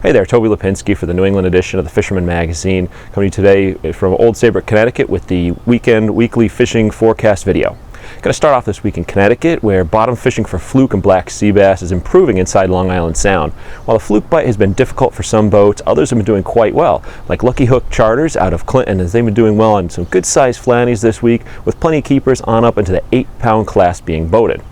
Hey there, Toby Lapinski for the New England edition of the Fisherman magazine, coming to you today from Old Saybrook, Connecticut with the weekly fishing forecast video. Going to start off this week in Connecticut, where bottom fishing for fluke and black sea bass is improving inside Long Island Sound. While the fluke bite has been difficult for some boats, others have been doing quite well, like Lucky Hook Charters out of Clinton, as they've been doing well on some good-sized flatties this week, with plenty of keepers on up into the 8-pound class being boated.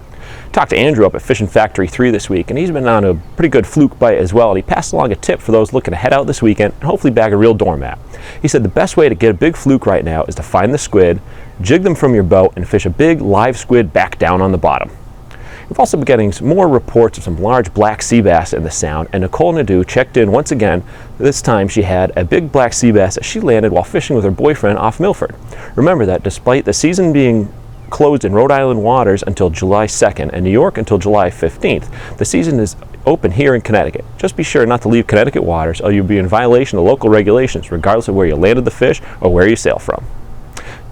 Talked to Andrew up at Fishin Factory 3 this week, and he's been on a pretty good fluke bite as well, and he passed along a tip for those looking to head out this weekend and hopefully bag a real doormat. He said the best way to get a big fluke right now is to find the squid, jig them from your boat, and fish a big live squid back down on the bottom. We've also been getting some more reports of some large black sea bass in the Sound, and Nicole Nadeau checked in once again. This time she had a big black sea bass that she landed while fishing with her boyfriend off Milford. Remember that despite the season being closed in Rhode Island waters until July 2nd and New York until July 15th, the season is open here in Connecticut. Just be sure not to leave Connecticut waters or you'll be in violation of local regulations regardless of where you landed the fish or where you sail from.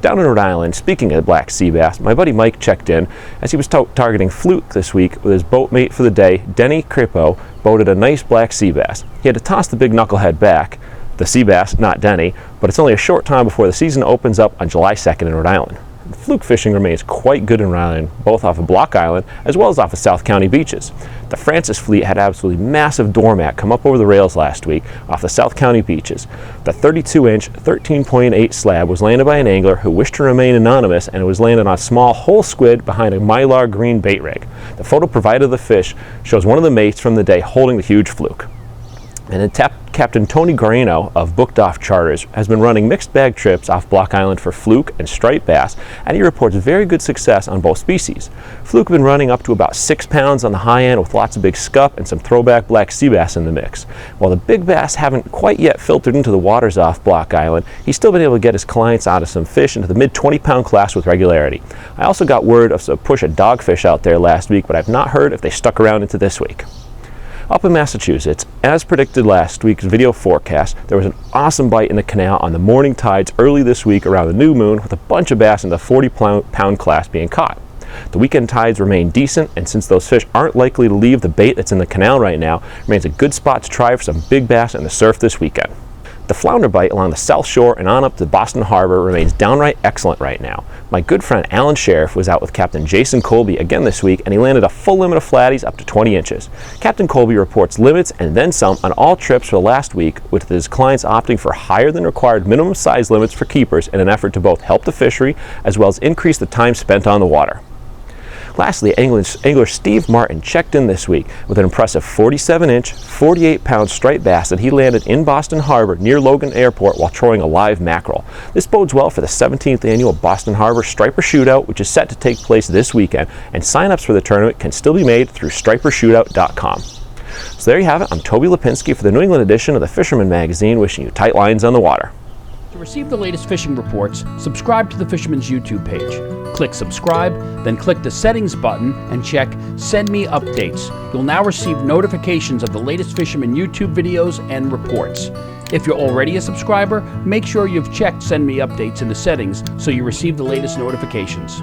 Down in Rhode Island, speaking of black sea bass, my buddy Mike checked in as he was targeting fluke this week with his boatmate for the day. Denny Kripo boated a nice black sea bass. He had to toss the big knucklehead back, the sea bass, not Denny, but it's only a short time before the season opens up on July 2nd in Rhode Island. Fluke fishing remains quite good in Rhode Island, both off of Block Island as well as off of South County beaches. The Francis fleet had absolutely massive doormat come up over the rails last week off the South County beaches. The 32-inch, 13.8 slab was landed by an angler who wished to remain anonymous, and it was landed on a small whole squid behind a mylar green bait rig. The photo provided of the fish shows one of the mates from the day holding the huge fluke. And then Captain Tony Guarino of Booked Off Charters has been running mixed bag trips off Block Island for fluke and striped bass, and he reports very good success on both species. Fluke have been running up to about 6 pounds on the high end with lots of big scup and some throwback black sea bass in the mix. While the big bass haven't quite yet filtered into the waters off Block Island, he's still been able to get his clients out of some fish into the mid 20-pound class with regularity. I also got word of a push of dogfish out there last week, but I've not heard if they stuck around into this week. Up in Massachusetts, as predicted last week's video forecast, there was an awesome bite in the canal on the morning tides early this week around the new moon, with a bunch of bass in the 40-pound class being caught. The weekend tides remain decent, and since those fish aren't likely to leave the bait that's in the canal right now, it remains a good spot to try for some big bass in the surf this weekend. The flounder bite along the South Shore and on up to Boston Harbor remains downright excellent right now. My good friend Alan Sheriff was out with Captain Jason Colby again this week, and he landed a full limit of flatties up to 20 inches. Captain Colby reports limits and then some on all trips for the last week, with his clients opting for higher than required minimum size limits for keepers in an effort to both help the fishery as well as increase the time spent on the water. Lastly, angler Steve Martin checked in this week with an impressive 47-inch, 48-pound striped bass that he landed in Boston Harbor near Logan Airport while trolling a live mackerel. This bodes well for the 17th annual Boston Harbor Striper Shootout, which is set to take place this weekend, and sign-ups for the tournament can still be made through stripershootout.com. So there you have it. I'm Toby Lapinski for the New England edition of the Fisherman magazine, wishing you tight lines on the water. To receive the latest fishing reports, subscribe to the Fisherman's YouTube page. Click subscribe, then click the settings button and check Send Me Updates. You'll now receive notifications of the latest Fisherman YouTube videos and reports. If you're already a subscriber, make sure you've checked Send Me Updates in the settings so you receive the latest notifications.